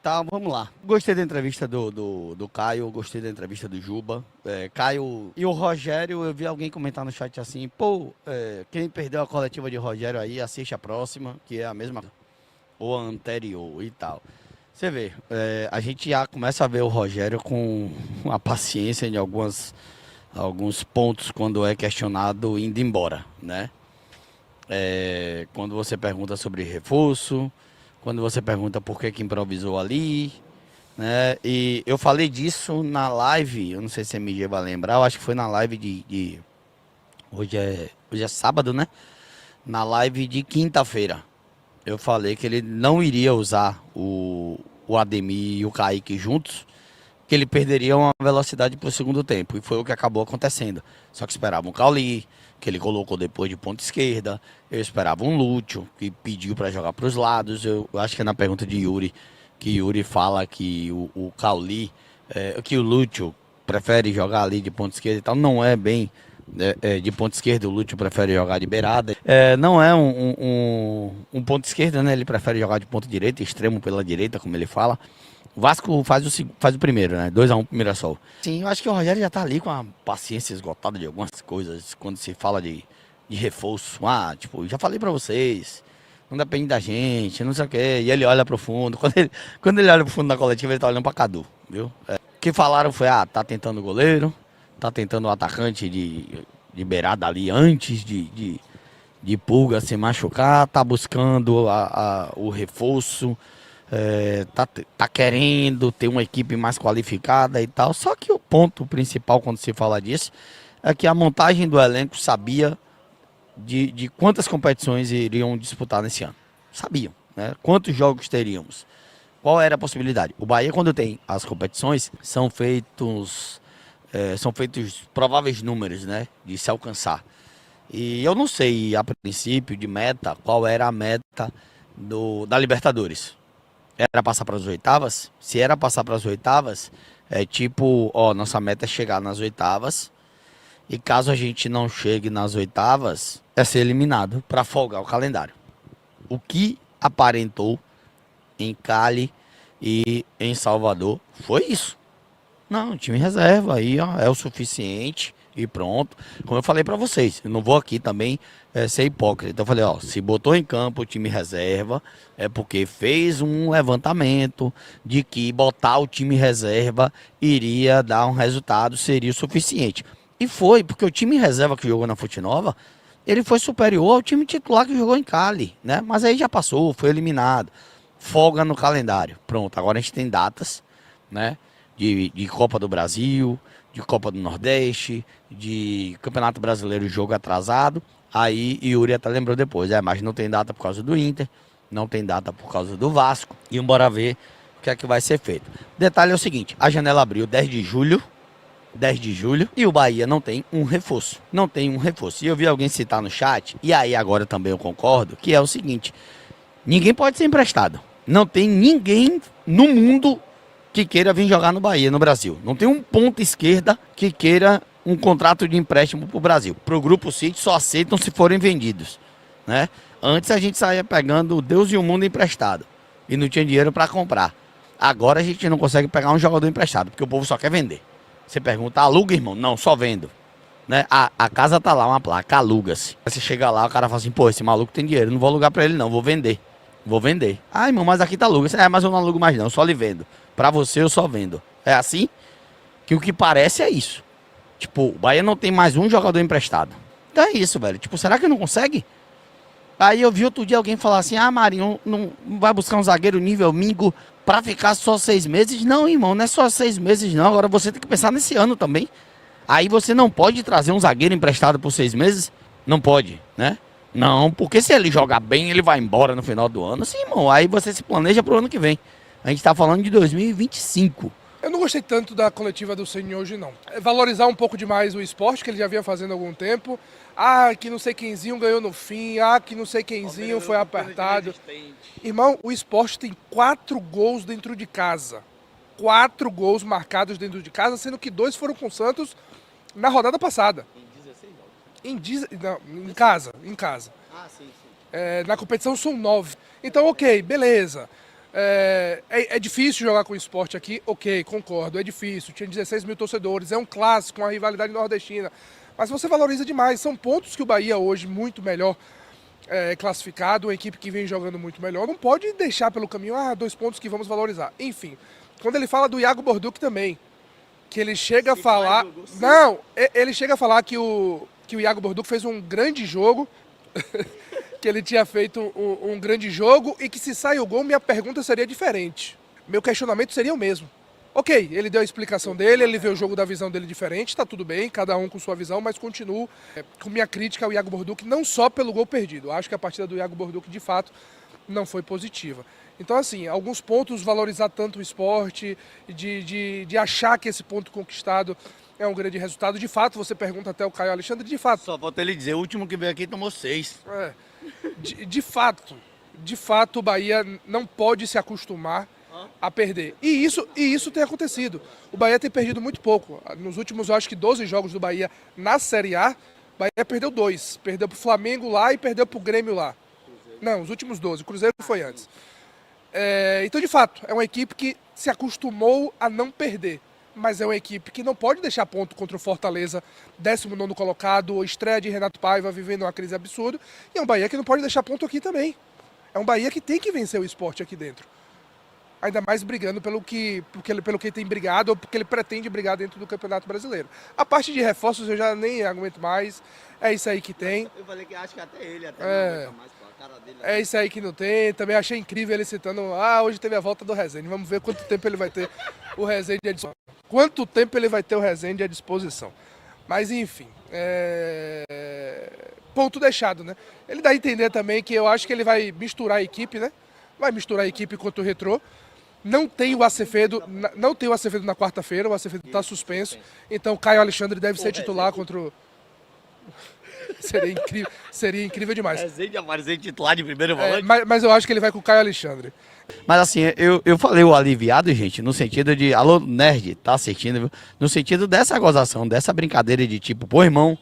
Tá, vamos lá. Gostei da entrevista do Caio, gostei da entrevista do Juba. Caio e o Rogério, eu vi alguém comentar no chat assim, pô, quem perdeu a coletiva de Rogério aí, assiste a próxima, que é a mesma, ou a anterior e tal. Você vê, a gente já começa a ver o Rogério com a paciência em alguns pontos quando é questionado indo embora, né? Quando você pergunta sobre reforço, quando você pergunta por que improvisou ali, né? E eu falei disso na live, eu não sei se a MG vai lembrar, eu acho que foi na live hoje é sábado, né? Na live de quinta-feira. Eu falei que ele não iria usar o Ademir e o Kaique juntos, que ele perderia uma velocidade para o segundo tempo. E foi o que acabou acontecendo. Só que esperava um Cauli, que ele colocou depois de ponta esquerda. Eu esperava um Lúcio, que pediu para jogar para os lados. Eu acho que é na pergunta de Yuri, que Yuri fala que o Cauli, que o Lúcio prefere jogar ali de ponta esquerda e tal. Não é bem de ponta esquerda, o Lúcio prefere jogar de beirada. Não é um ponto esquerda, né? Ele prefere jogar de ponta direita, extremo pela direita, como ele fala. O Vasco faz o primeiro, né? 2-1 pro Mirassol. Sim, eu acho que o Rogério já tá ali com a paciência esgotada de algumas coisas. Quando se fala de reforço. Ah, tipo, já falei pra vocês. Não depende da gente, não sei o quê. E ele olha pro fundo. Quando ele olha pro fundo da coletiva, ele tá olhando pra Cadu, viu? O que falaram foi, tá tentando o goleiro. Tá tentando o atacante de beirada ali antes de Pulga se machucar. Tá buscando o reforço. Tá querendo ter uma equipe mais qualificada e tal. Só que o ponto principal quando se fala disso é que a montagem do elenco sabia de quantas competições iriam disputar nesse ano. Sabiam, né? Quantos jogos teríamos. Qual era a possibilidade? O Bahia, quando tem as competições, são feitos prováveis números, né? De se alcançar. E eu não sei, a princípio, de meta, qual era a meta da Libertadores. Era passar para as oitavas? Se era passar para as oitavas, nossa meta é chegar nas oitavas. E caso a gente não chegue nas oitavas, é ser eliminado para folgar o calendário. O que aparentou em Cali e em Salvador foi isso. Não, time reserva aí, ó, é o suficiente e pronto. Como eu falei pra vocês, eu não vou aqui também ser hipócrita. Então eu falei, ó, se botou em campo o time reserva, é porque fez um levantamento de que botar o time reserva iria dar um resultado, seria o suficiente. E foi, porque o time reserva que jogou na Fonte Nova, ele foi superior ao time titular que jogou em Cali, né? Mas aí já passou, foi eliminado. Folga no calendário. Pronto, agora a gente tem datas, né? De Copa do Brasil, de Copa do Nordeste, de Campeonato Brasileiro, jogo atrasado. Aí Yuri até lembrou depois, mas não tem data por causa do Inter, não tem data por causa do Vasco. E bora ver o que é que vai ser feito. Detalhe é o seguinte, a janela abriu 10 de julho, e o Bahia não tem um reforço. Não tem um reforço. E eu vi alguém citar no chat, e aí agora também eu concordo, que é o seguinte, ninguém pode ser emprestado. Não tem ninguém no mundo que queira vir jogar no Bahia, no Brasil. Não tem um ponta esquerda que queira um contrato de empréstimo para o Brasil. Para o Grupo City só aceitam se forem vendidos, né? Antes a gente saía pegando o Deus e o mundo emprestado e não tinha dinheiro para comprar. Agora a gente não consegue pegar um jogador emprestado, porque o povo só quer vender. Você pergunta, aluga, irmão? Não, só vendo. Né? A casa tá lá, uma placa, aluga-se. Você chega lá, o cara fala assim, pô, esse maluco tem dinheiro, não vou alugar para ele não, vou vender. Vou vender. Ah, irmão, mas aqui tá aluga. Mas eu não alugo mais não, só lhe vendo. Pra você eu só vendo. É assim? Que o que parece é isso. Tipo, o Bahia não tem mais um jogador emprestado. Então é isso, velho. Tipo, será que não consegue? Aí eu vi outro dia alguém falar assim, Marinho, não vai buscar um zagueiro nível Mingo pra ficar só 6 meses? Não, irmão, não é só 6 meses não. Agora você tem que pensar nesse ano também. Aí você não pode trazer um zagueiro emprestado por 6 meses? Não pode, né? Não, porque se ele jogar bem, ele vai embora no final do ano. Sim, irmão, aí você se planeja pro ano que vem. A gente tá falando de 2025. Eu não gostei tanto da coletiva do Ceni hoje, não. Valorizar um pouco demais o esporte, que ele já vinha fazendo há algum tempo. Que não sei quemzinho ganhou no fim. Que não sei quemzinho foi apertado. Irmão, o esporte tem 4 gols dentro de casa. 4 gols marcados dentro de casa, sendo que 2 foram com o Santos na rodada passada. Em 16 jogos? Em casa. Sim. Na competição são 9. Então, ok, beleza. É difícil jogar com o Sport aqui, ok, concordo, é difícil. Tinha 16 mil torcedores, é um clássico, uma rivalidade nordestina. Mas você valoriza demais. São pontos que o Bahia hoje, muito melhor classificado, uma equipe que vem jogando muito melhor, não pode deixar pelo caminho, 2 pontos que vamos valorizar. Enfim, quando ele fala do Iago Borduc também, que ele chega a falar... Não, ele chega a falar que o Iago Borduc fez um grande jogo, que ele tinha feito um grande jogo e que se sai o gol, minha pergunta seria diferente. Meu questionamento seria o mesmo. Ok, ele deu a explicação dele, ele vê o jogo da visão dele diferente, tá tudo bem, cada um com sua visão, mas continuo com minha crítica ao Iago Borduc, não só pelo gol perdido. Acho que a partida do Iago Borduc, de fato, não foi positiva. Então, assim, alguns pontos, valorizar tanto o esporte, de achar que esse ponto conquistado é um grande resultado. De fato, você pergunta até o Caio Alexandre, de fato... Só falta ele dizer, o último que veio aqui tomou 6. De fato, o Bahia não pode se acostumar a perder. E isso tem acontecido. O Bahia tem perdido muito pouco. Nos últimos, eu acho que 12 jogos do Bahia na Série A, o Bahia perdeu 2. Perdeu pro Flamengo lá e perdeu pro Grêmio lá. Não, os últimos 12. O Cruzeiro foi antes. Então, de fato, é uma equipe que se acostumou a não perder. Mas é uma equipe que não pode deixar ponto contra o Fortaleza, 19º colocado, estreia de Renato Paiva, vivendo uma crise absurda. E é um Bahia que não pode deixar ponto aqui também. É um Bahia que tem que vencer o Sport aqui dentro. Ainda mais brigando pelo que tem brigado ou porque ele pretende brigar dentro do Campeonato Brasileiro. A parte de reforços eu já nem aguento mais. É isso aí que tem. Eu falei que acho que até ele não aguenta mais com a cara dele. É isso aí que não tem. Também achei incrível ele citando, hoje teve a volta do Rezende. Vamos ver quanto tempo ele vai ter o Rezende à disposição. Quanto tempo ele vai ter o Rezende à disposição. Mas enfim, ponto deixado, né? Ele dá a entender também que eu acho que ele vai misturar a equipe, né? Vai misturar a equipe contra o Retrô. Não tem o Acevedo na quarta-feira, o Acevedo está suspenso. Então o Caio Alexandre deve ser titular contra o... Seria incrível demais. Rezende aparecer titular de primeiro volante. Mas eu acho que ele vai com o Caio Alexandre. Mas assim, eu falei o aliviado, gente, no sentido de... Alô, nerd, tá assistindo, viu? No sentido dessa gozação, dessa brincadeira de tipo, pô, irmão,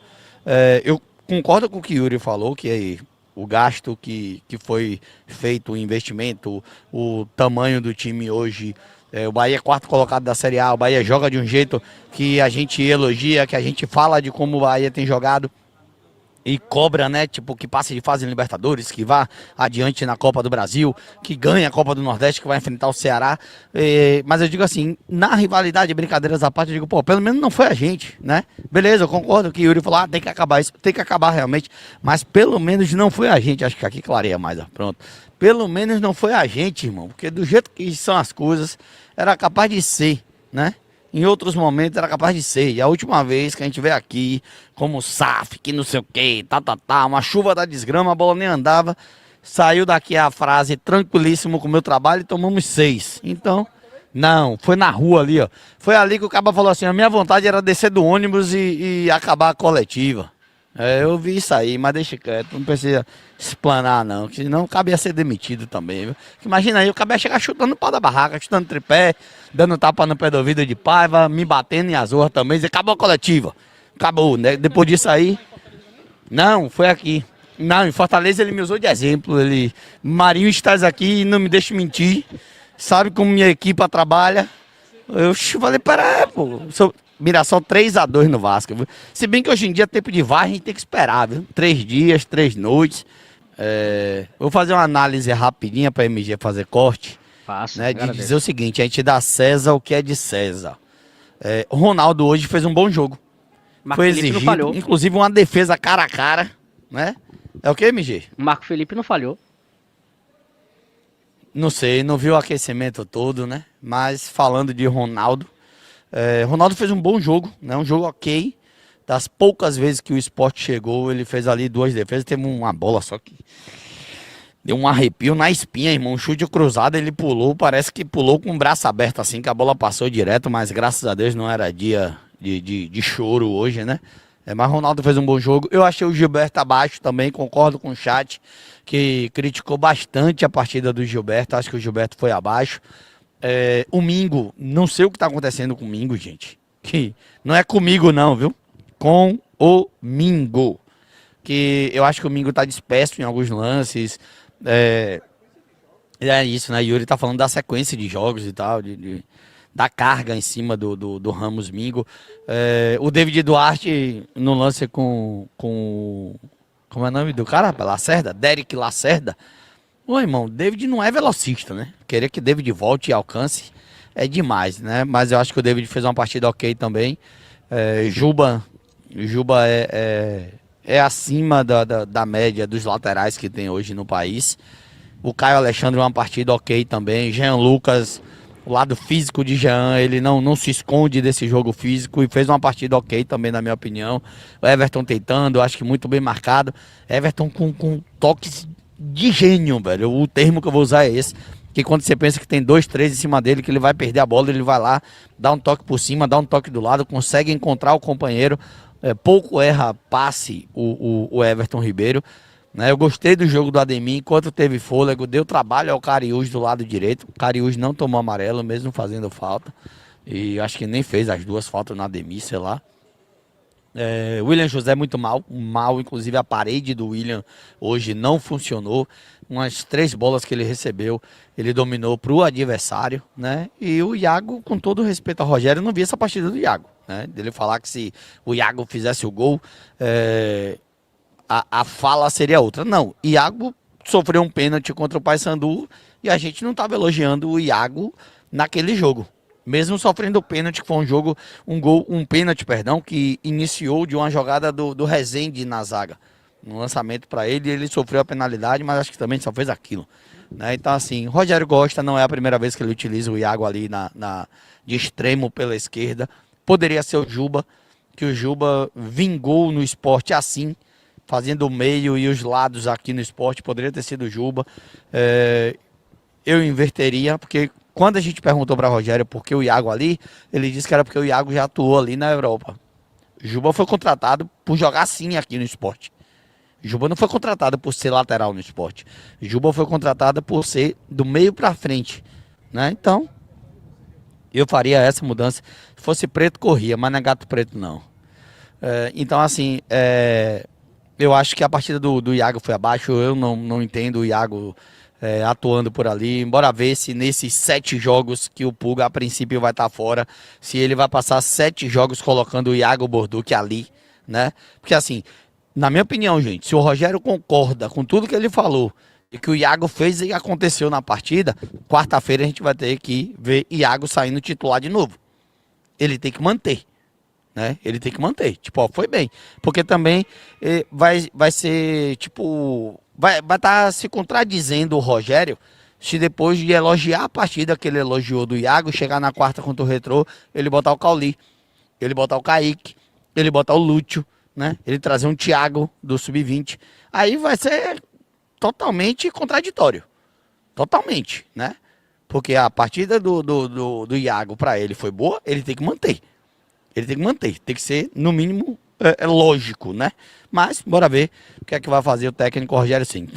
eu concordo com o que o Yuri falou, que aí... O gasto que foi feito, o investimento, o tamanho do time hoje. O Bahia é 4º colocado da Série A, o Bahia joga de um jeito que a gente elogia, que a gente fala de como o Bahia tem jogado. E cobra, né, tipo, que passe de fase em Libertadores, que vá adiante na Copa do Brasil, que ganhe a Copa do Nordeste, que vai enfrentar o Ceará. Mas eu digo assim, na rivalidade, brincadeiras à parte, eu digo, pô, pelo menos não foi a gente, né? Beleza, eu concordo que o Yuri falou, tem que acabar isso, tem que acabar realmente, mas pelo menos não foi a gente, acho que aqui clareia mais, pronto. Pelo menos não foi a gente, irmão, porque do jeito que são as coisas, era capaz de ser, né? Em outros momentos era capaz de ser. E a última vez que a gente veio aqui, como SAF, que não sei o que, uma chuva da desgrama, a bola nem andava. Saiu daqui a frase tranquilíssimo com o meu trabalho e tomamos 6. Então, não, foi na rua ali, ó. Foi ali que o cara falou assim, a minha vontade era descer do ônibus e acabar a coletiva. Eu vi isso aí, mas deixa quieto, não precisa explanar não, que senão o cara ia ser demitido também, viu? Imagina aí, o cara ia chegar chutando o pau da barraca, chutando tripé, dando tapa no pé do ouvido de Paiva, me batendo em Azorra também, dizer, acabou a coletiva, acabou, né? Depois disso aí, não, foi aqui. Não, em Fortaleza ele me usou de exemplo, Marinho, estás aqui e não me deixa mentir, sabe como minha equipa trabalha. Eu falei, pera, pô, Mirassol 3-2 no Vasco, viu? Se bem que hoje em dia, tempo de VAR, a gente tem que esperar, viu? 3 dias, 3 noites. Vou fazer uma análise rapidinha para a MG fazer corte. Fácil, né? De dizer o seguinte, a gente dá a César o que é de César. O Ronaldo hoje fez um bom jogo. Marco Foi Felipe não exigido, falhou. inclusive uma defesa cara a cara, né? É o que, MG? O Marco Felipe não falhou. Não sei, não vi o aquecimento todo, né? Mas falando de Ronaldo, Ronaldo fez um bom jogo, né? Um jogo ok. Das poucas vezes que o Sport chegou, ele fez ali 2 defesas, teve uma bola só que deu um arrepio na espinha, irmão. Um chute cruzado, ele pulou, parece que pulou com o braço aberto assim, que a bola passou direto, mas graças a Deus não era dia de choro hoje, né? Mas Ronaldo fez um bom jogo. Eu achei o Gilberto abaixo também, concordo com o chat, que criticou bastante a partida do Gilberto. Acho que o Gilberto foi abaixo. O Mingo, não sei o que está acontecendo com o Mingo, gente. Que não é comigo não, viu? Com o Mingo. Que eu acho que o Mingo está disperso em alguns lances. É isso, né? Yuri tá falando da sequência de jogos e tal, da carga em cima do Ramos Mingo. O David Duarte no lance com. Como é o nome do cara? Lacerda? Derek Lacerda. Ô, irmão, David não é velocista, né? Querer que David volte e alcance é demais, né? Mas eu acho que o David fez uma partida ok também. Juba é acima da média dos laterais que tem hoje no país. O Caio Alexandre uma partida ok também. Jean Lucas, o lado físico de Jean, ele não se esconde desse jogo físico e fez uma partida ok também, na minha opinião. O Everton tentando, acho que muito bem marcado. Everton com toques de gênio, velho. O termo que eu vou usar é esse. Que quando você pensa que tem 2, 3 em cima dele, que ele vai perder a bola, ele vai lá, dá um toque por cima, dá um toque do lado, consegue encontrar o companheiro. Pouco erra passe o Everton Ribeiro. Né? Eu gostei do jogo do Ademir, enquanto teve fôlego, deu trabalho ao Cariús do lado direito. O Cariús não tomou amarelo, mesmo fazendo falta. E acho que nem fez as 2 faltas no Ademir, sei lá. William José muito mal, inclusive a parede do William hoje não funcionou. Umas 3 bolas que ele recebeu, ele dominou para o adversário, né? E o Iago, com todo respeito ao Rogério, não vi essa partida do Iago, né? Dele falar que se o Iago fizesse o gol, a fala seria outra. Não, Iago sofreu um pênalti contra o Paysandu e a gente não estava elogiando o Iago naquele jogo. Mesmo sofrendo o pênalti, que foi um pênalti, perdão, que iniciou de uma jogada do Rezende na zaga. Um lançamento para ele sofreu a penalidade, mas acho que também só fez aquilo. Né? Então, assim, Rogério gosta, não é a primeira vez que ele utiliza o Iago ali de extremo pela esquerda. Poderia ser o Juba, que o Juba vingou no esporte assim, fazendo o meio e os lados aqui no esporte. Poderia ter sido o Juba. Eu inverteria, porque quando a gente perguntou para Rogério por que o Iago ali, ele disse que era porque o Iago já atuou ali na Europa. Juba foi contratado por jogar sim aqui no esporte. Juba não foi contratado por ser lateral no esporte. Juba foi contratado por ser do meio para frente, né? Então, eu faria essa mudança. Se fosse preto, corria, mas não é gato preto, não. Então, assim, eu acho que a partida do Iago foi abaixo. Eu não entendo o Iago atuando por ali. Embora ver se nesses 7 jogos que o Pulga a princípio vai estar fora, se ele vai passar 7 jogos colocando o Iago Borduque ali, né? Porque assim, na minha opinião, gente, se o Rogério concorda com tudo que ele falou e que o Iago fez e aconteceu na partida, quarta-feira a gente vai ter que ver Iago saindo titular de novo. Ele tem que manter. Né? Ele tem que manter. Tipo, ó, foi bem. Porque também vai ser, tipo... Vai estar se contradizendo o Rogério se depois de elogiar a partida que ele elogiou do Iago, chegar na quarta contra o Retrô, ele botar o Cauli, ele botar o Kaique, ele botar o Lúcio, né? Ele trazer um Thiago do Sub-20. Aí vai ser totalmente contraditório. Totalmente, né? Porque a partida do Iago para ele foi boa, ele tem que manter. Ele tem que manter, tem que ser, no mínimo, lógico, né? Mas, bora ver o que é que vai fazer o técnico Rogério Ceni.